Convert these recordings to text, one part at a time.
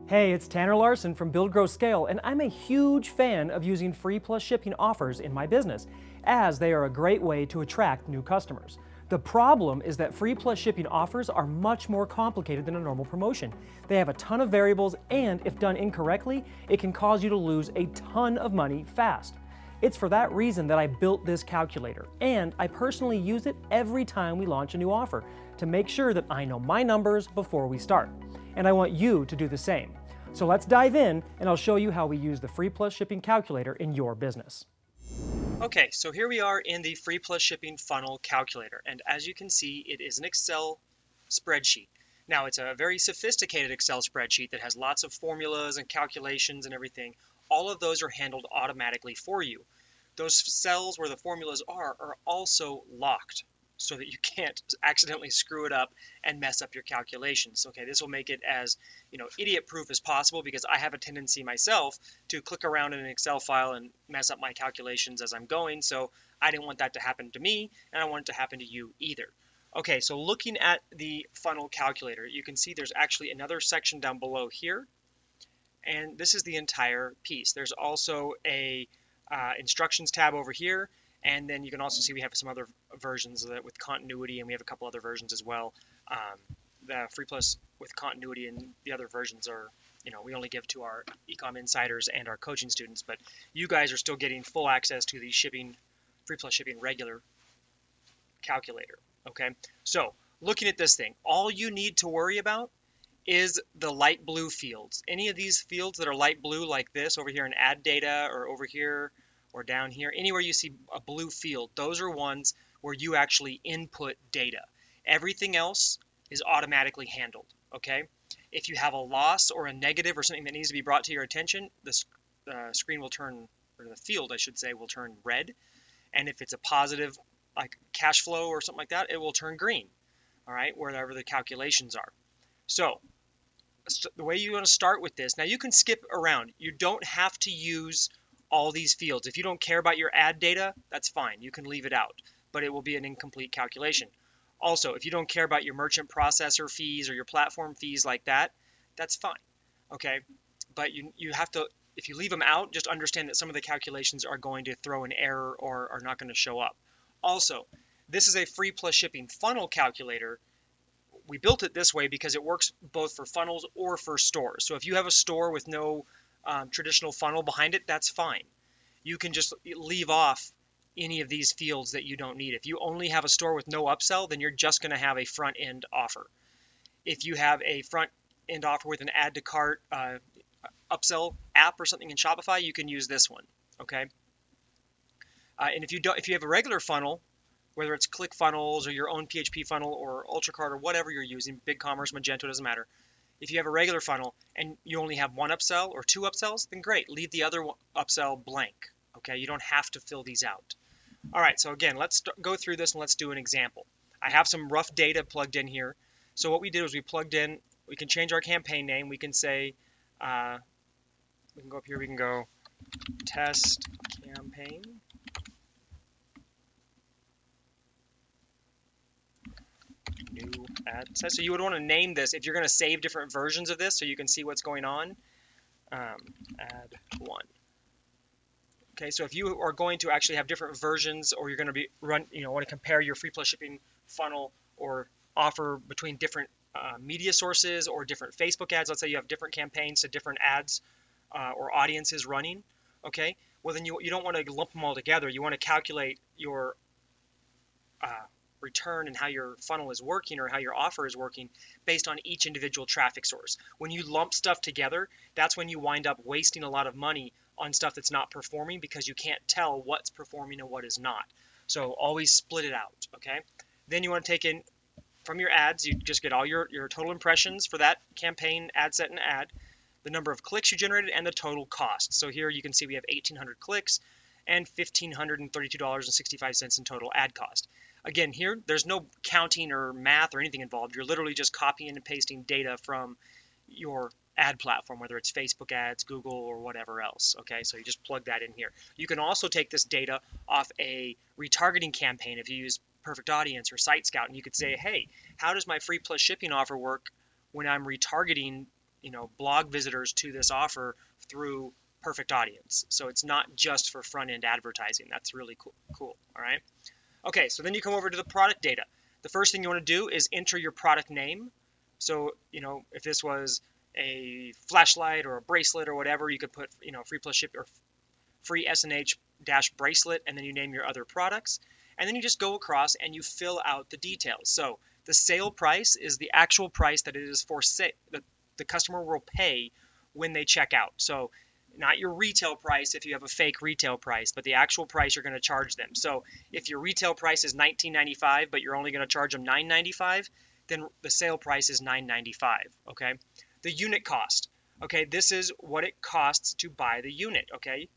Hey, it's Tanner Larson from Build, Grow, Scale, and I'm a huge fan of using free plus shipping offers in my business, as they are a great way to attract new customers. The problem is that free plus shipping offers are much more complicated than a normal promotion. They have a ton of variables, and if done incorrectly, it can cause you to lose a ton of money fast. It's for that reason that I built this calculator, and I personally use it every time we launch a new offer to make sure that I know my numbers before we start. And I want you to do the same. So let's dive in, and I'll show you how we use the free plus shipping calculator in your business. Okay, so here we are in the free plus shipping funnel calculator, and as you can see, it is an Excel spreadsheet. Now, it's a very sophisticated Excel spreadsheet that has lots of formulas and calculations and everything. All of those are handled automatically for you. Those cells where the formulas are also locked so that you can't accidentally screw it up and mess up your calculations. Okay, this will make it as idiot proof as possible, because I have a tendency myself to click around in an Excel file and mess up my calculations as I'm going. So I didn't want that to happen to me, and I don't want it to happen to you either. Okay, so looking at the funnel calculator, you can see there's actually another section down below here, and this is the entire piece. There's also a instructions tab over here, and then you can also see we have some other versions of it with continuity, and we have a couple other versions as well. The free plus with continuity and the other versions are, we only give to our ecom insiders and our coaching students, but you guys are still getting full access to the free plus shipping regular calculator. Okay, so looking at this thing, all you need to worry about is the light blue fields. Any of these fields that are light blue, like this over here in add data, or over here or down here, anywhere you see a blue field, those are ones where you actually input data. Everything else is automatically handled. Okay, if you have a loss or a negative or something that needs to be brought to your attention, the screen will turn, or the field I should say, will turn red. And if it's a positive, like cash flow or something like that, it will turn green. All right, wherever the calculations are. So the way you want to start with this, now you can skip around. You don't have to use all these fields. If you don't care about your ad data, that's fine. You can leave it out, but it will be an incomplete calculation. Also, if you don't care about your merchant processor fees or your platform fees like that, that's fine. Okay, but you have to, if you leave them out, just understand that some of the calculations are going to throw an error or are not going to show up. Also, this is a free plus shipping funnel calculator. We built it this way because it works both for funnels or for stores. So if you have a store with no traditional funnel behind it, that's fine. You can just leave off any of these fields that you don't need. If you only have a store with no upsell, then you're just going to have a front end offer. If you have a front end offer with an add to cart upsell app or something in Shopify, you can use this one. Okay. And if you have a regular funnel, whether it's ClickFunnels or your own PHP funnel or UltraCart or whatever you're using, BigCommerce, Magento, doesn't matter. If you have a regular funnel and you only have one upsell or two upsells, then great, leave the other upsell blank. Okay, you don't have to fill these out. All right, so again, let's go through this and let's do an example. I have some rough data plugged in here. So what we did was we plugged in, we can change our campaign name. We can say, we can go up here, we can go test campaign. New ad set. So you would want to name this if you're going to save different versions of this so you can see what's going on. Add 1. Okay, so if you are going to actually have different versions, or you're going to be want to compare your free plus shipping funnel or offer between different media sources or different Facebook ads, let's say you have different campaigns to different ads or audiences running. Okay, well then you don't want to lump them all together. You want to calculate your return and how your funnel is working or how your offer is working based on each individual traffic source. When you lump stuff together, that's when you wind up wasting a lot of money on stuff that's not performing, because you can't tell what's performing and what is not. So always split it out. Okay, then you want to take in from your ads, you just get all your total impressions for that campaign, ad set, and ad, the number of clicks you generated, and the total cost. So here you can see we have 1,800 clicks and $1,532.65 in total ad cost. Again, here, there's no counting or math or anything involved. You're literally just copying and pasting data from your ad platform, whether it's Facebook ads, Google, or whatever else. Okay, so you just plug that in here. You can also take this data off a retargeting campaign if you use Perfect Audience or Site Scout, and you could say, hey, how does my free plus shipping offer work when I'm retargeting blog visitors to this offer through perfect audience. So it's not just for front end advertising. That's really cool. All right. Okay, so then you come over to the product data. The first thing you want to do is enter your product name. So, if this was a flashlight or a bracelet or whatever, you could put, free plus ship or free SNH dash bracelet, and then you name your other products. And then you just go across and you fill out the details. So the sale price is the actual price that it is for sale, that the customer will pay when they check out. So not your retail price if you have a fake retail price, but the actual price you're going to charge them. So if your retail price is $19.95, but you're only going to charge them $9.95, then the sale price is $9.95. Okay. The unit cost. Okay. This is what it costs to buy the unit. Okay.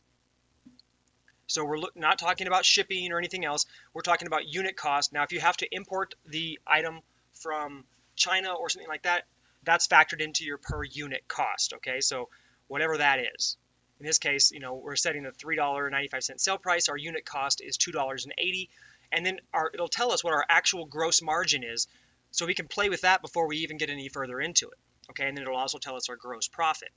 So we're not talking about shipping or anything else. We're talking about unit cost. Now, if you have to import the item from China or something like that, that's factored into your per unit cost. Okay. So whatever that is. In this case, we're setting the $3.95 sale price. Our unit cost is $2.80, and then it'll tell us what our actual gross margin is, so we can play with that before we even get any further into it. Okay, and then it'll also tell us our gross profit.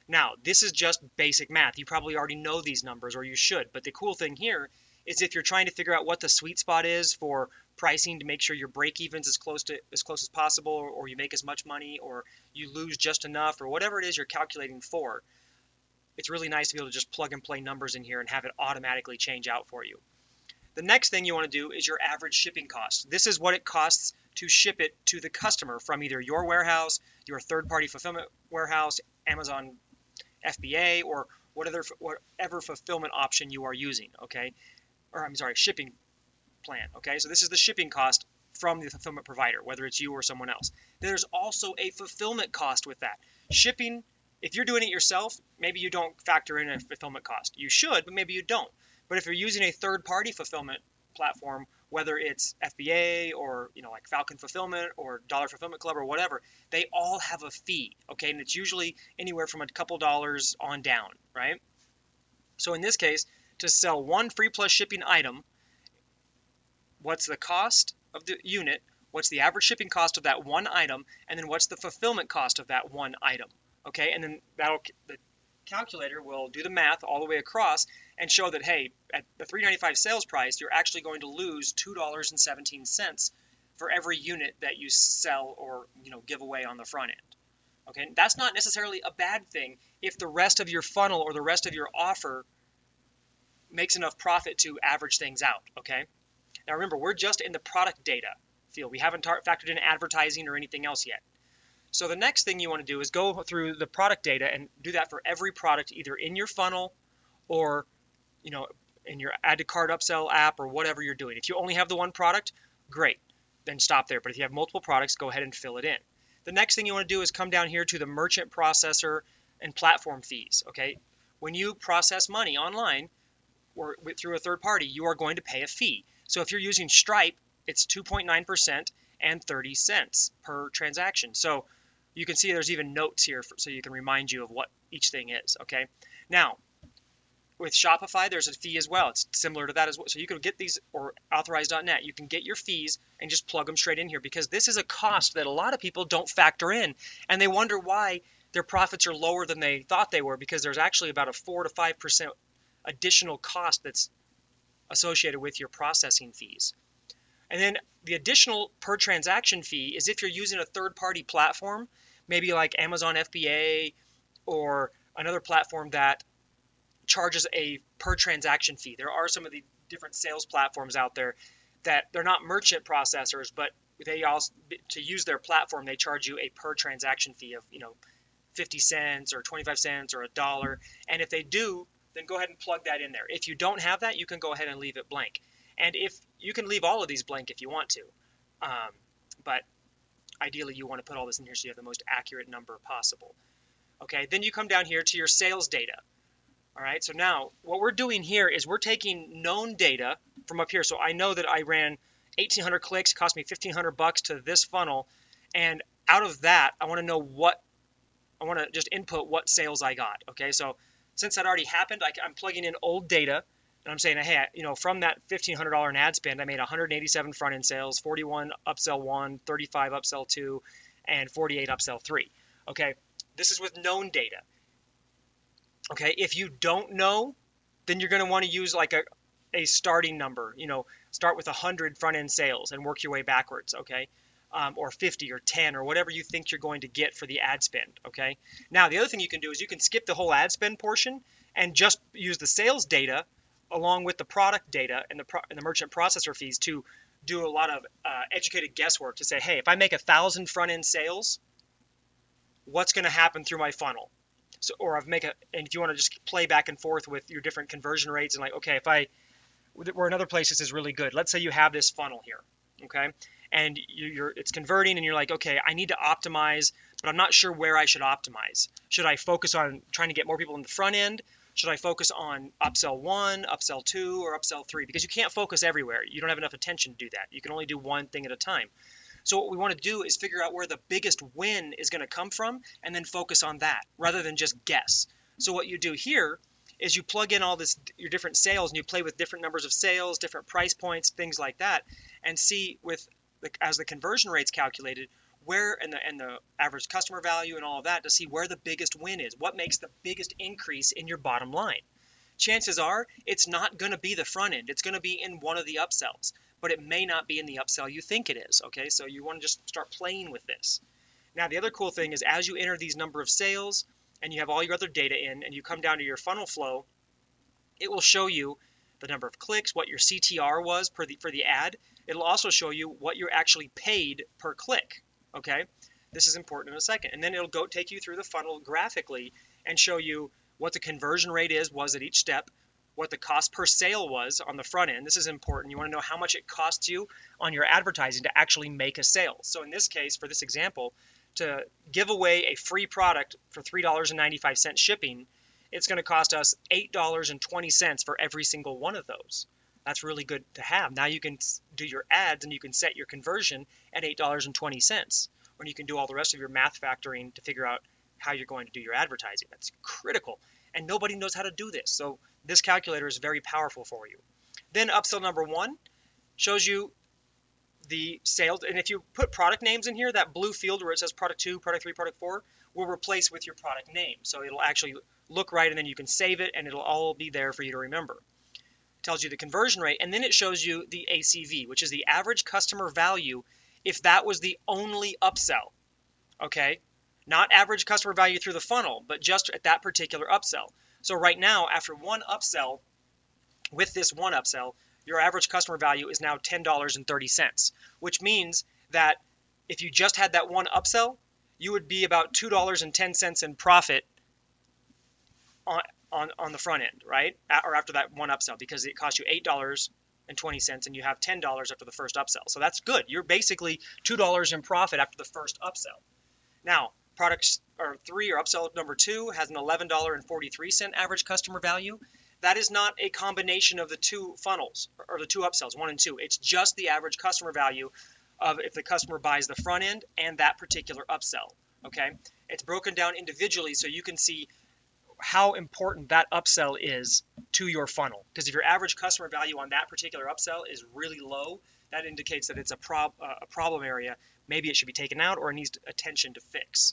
Now, this is just basic math. You probably already know these numbers, or you should. But the cool thing here is if you're trying to figure out what the sweet spot is for pricing to make sure your break even's as close as possible, or you make as much money, or you lose just enough, or whatever it is you're calculating for, it's really nice to be able to just plug and play numbers in here and have it automatically change out for you. The next thing you want to do is your average shipping cost. This is what it costs to ship it to the customer from either your warehouse, your third-party fulfillment warehouse, Amazon FBA, or whatever fulfillment option you are using, okay? Or I'm sorry, shipping plan, okay? So this is the shipping cost from the fulfillment provider, whether it's you or someone else. There's also a fulfillment cost with that. Shipping, if you're doing it yourself, maybe you don't factor in a fulfillment cost. You should, but maybe you don't. But if you're using a third-party fulfillment platform, whether it's FBA or like Falcon Fulfillment or Dollar Fulfillment Club or whatever, they all have a fee, okay? And it's usually anywhere from a couple dollars on down, right? So in this case, to sell one free plus shipping item, what's the cost of the unit, what's the average shipping cost of that one item, and then what's the fulfillment cost of that one item, okay? And then the calculator will do the math all the way across and show that, hey, at the $3.95 sales price, you're actually going to lose $2.17 for every unit that you sell or give away on the front end. Okay, and that's not necessarily a bad thing if the rest of your funnel or the rest of your offer makes enough profit to average things out. Okay, now remember, we're just in the product data field. We haven't factored in advertising or anything else yet. So the next thing you want to do is go through the product data and do that for every product, either in your funnel or in your add to cart upsell app or whatever you're doing. If you only have the one product, great, then stop there. But if you have multiple products, go ahead and fill it in. The next thing you want to do is come down here to the merchant processor and platform fees. Okay, when you process money online or through a third party, you are going to pay a fee. So if you're using Stripe, it's 2.9% and 30 cents per transaction. So you can see there's even notes here so you can remind you of what each thing is. Okay, now with Shopify, there's a fee as well. It's similar to that as well. So you can get these, or authorize.net, you can get your fees and just plug them straight in here, because this is a cost that a lot of people don't factor in, and they wonder why their profits are lower than they thought they were, because there's actually about a 4 to 5% additional cost that's associated with your processing fees. And then the additional per transaction fee is if you're using a third-party platform, maybe like Amazon FBA or another platform that charges a per transaction fee. There are some of the different sales platforms out there that they're not merchant processors, but they also, to use their platform, they charge you a per transaction fee of 50 cents or 25 cents or $1. And if they do, then go ahead and plug that in there. If you don't have that, you can go ahead and leave it blank. And if you can leave all of these blank if you want to, but ideally you want to put all this in here so you have the most accurate number possible. Okay, then you come down here to your sales data. All right, so now what we're doing here is we're taking known data from up here. So I know that I ran 1,800 clicks, cost me $1,500 to this funnel, and out of that, I want to know I want to just input what sales I got. Okay, so since that already happened, I'm plugging in old data, and I'm saying, hey, from that $1,500 in ad spend, I made 187 front end sales, 41 upsell 1, 35 upsell 2, and 48 upsell 3. Okay, This is with known data. Okay, if you don't know, then you're going to want to use like a starting number. Start with 100 front end sales and work your way backwards. Okay, or 50 or 10 or whatever you think you're going to get for the ad spend. Okay, now the other thing you can do is you can skip the whole ad spend portion and just use the sales data along with the product data and the merchant processor fees to do a lot of educated guesswork to say, hey, if I make 1,000 front end sales, what's going to happen through my funnel? So, or and if you want to just play back and forth with your different conversion rates and like, okay, where another place this is really good. Let's say you have this funnel here, okay, and it's converting, and you're like, okay, I need to optimize, but I'm not sure where I should optimize. Should I focus on trying to get more people in the front end? Should I focus on upsell 1, upsell 2, or upsell 3? Because you can't focus everywhere. You don't have enough attention to do that. You can only do one thing at a time. So what we want to do is figure out where the biggest win is going to come from and then focus on that rather than just guess. So what you do here is you plug in all your different sales, and you play with different numbers of sales, different price points, things like that, and see as the conversion rate's calculated, where and the average customer value and all of that, to see where the biggest win is, what makes the biggest increase in your bottom line. Chances are it's not going to be the front end. It's going to be in one of the upsells, but it may not be in the upsell you think it is. Okay, so you want to just start playing with this. Now, the other cool thing is as you enter these number of sales and you have all your other data in and you come down to your funnel flow, it will show you the number of clicks, what your CTR was for the ad. It'll also show you what you're actually paid per click. Okay, this is important in a second. And then it'll take you through the funnel graphically and show you what the conversion rate was at each step, what the cost per sale was on the front end. This is important. You want to know how much it costs you on your advertising to actually make a sale. So in this case, for this example, to give away a free product for $3.95 shipping, it's going to cost us $8.20 for every single one of those. That's really good to have. Now you can do your ads and you can set your conversion at $8.20, when you can do all the rest of your math factoring to figure out how you're going to do your advertising. That's critical, and nobody knows how to do this. So this calculator is very powerful for you. Then upsell number 1 shows you the sales, and if you put product names in here, that blue field where it says product 2, product 3, product 4 will replace with your product name. So it'll actually look right, and then you can save it, and it'll all be there for you to remember. It tells you the conversion rate, and then it shows you the ACV, which is the average customer value if that was the only upsell. Okay, not average customer value through the funnel, but just at that particular upsell. So right now, after one upsell, with this one upsell, your average customer value is now $10.30, which means that if you just had that one upsell, you would be about $2.10 in profit on the front end, right? Or after that one upsell, because it cost you $8.20 and you have $10 after the first upsell. So that's good. You're basically $2 in profit after the first upsell. Now, products or 3 or upsell number 2 has an $11.43 average customer value. That is not a combination of the two funnels or the two upsells, 1 and 2. It's just the average customer value of if the customer buys the front end and that particular upsell. Okay, it's broken down individually so you can see how important that upsell is to your funnel. Because if your average customer value on that particular upsell is really low, that indicates that it's a problem area. Maybe it should be taken out or it needs attention to fix.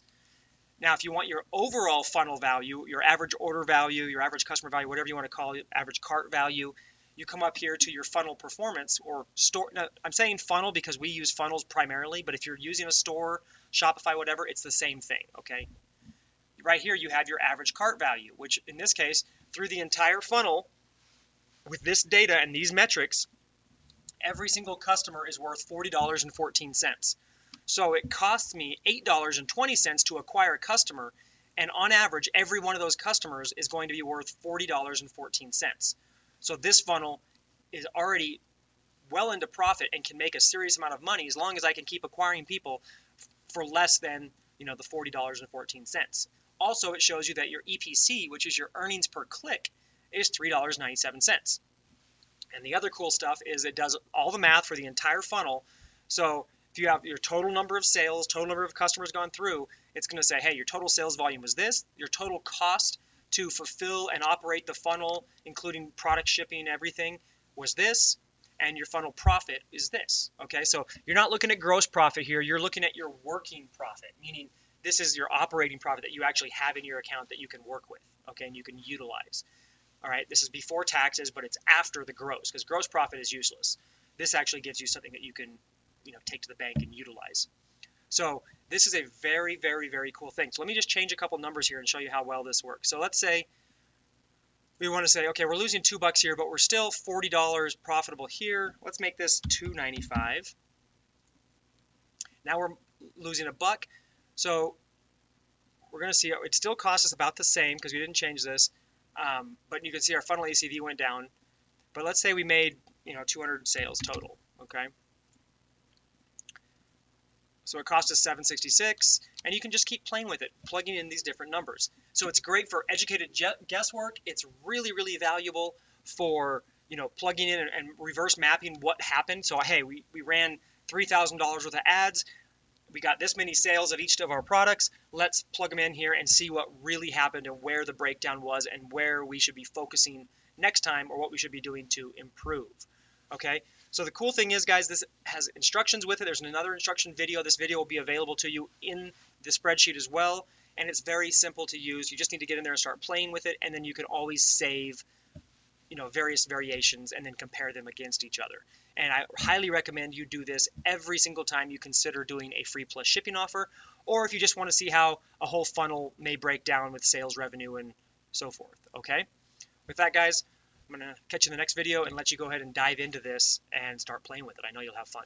Now, if you want your overall funnel value, your average order value, your average customer value, whatever you want to call it, average cart value, you come up here to your funnel performance or store. Now, I'm saying funnel because we use funnels primarily, but if you're using a store, Shopify, whatever, it's the same thing, okay? Right here, you have your average cart value, which in this case, through the entire funnel, with this data and these metrics, every single customer is worth $40.14. So it costs me $8.20 to acquire a customer, and on average, every one of those customers is going to be worth $40.14. So this funnel is already well into profit and can make a serious amount of money as long as I can keep acquiring people for less than the $40.14. Also, it shows you that your EPC, which is your earnings per click, is $3.97. And the other cool stuff is it does all the math for the entire funnel. So if you have your total number of sales, total number of customers gone through, it's going to say, hey, your total sales volume was this, your total cost to fulfill and operate the funnel, including product shipping and everything, was this, and your funnel profit is this. Okay, so you're not looking at gross profit here, you're looking at your working profit, meaning this is your operating profit that you actually have in your account that you can work with, okay, and you can utilize. All right, this is before taxes, but it's after the gross, because gross profit is useless. This actually gives you something that you can, take to the bank and utilize. So this is a very, very, very cool thing. So let me just change a couple numbers here and show you how well this works. So let's say we want to say, okay, we're losing $2 here, but we're still $40 profitable here. Let's make this $2.95. Now we're losing $1. So we're going to see it still costs us about the same because we didn't change this. But you can see our funnel ACV went down. But let's say we made 200 sales total. Okay. So it cost us $766, and you can just keep playing with it, plugging in these different numbers. So it's great for educated guesswork. It's really, really valuable for plugging in and reverse mapping what happened. So hey, we ran $3,000 worth of ads. We got this many sales of each of our products. Let's plug them in here and see what really happened and where the breakdown was and where we should be focusing next time or what we should be doing to improve. Okay, so the cool thing is, guys, this has instructions with it. There's another instruction video. This video will be available to you in the spreadsheet as well, and it's very simple to use. You just need to get in there and start playing with it, and then you can always save various variations and then compare them against each other. And I highly recommend you do this every single time you consider doing a free plus shipping offer, or if you just want to see how a whole funnel may break down with sales revenue and so forth. Okay, with that, guys, I'm going to catch you in the next video and let you go ahead and dive into this and start playing with it. I know you'll have fun.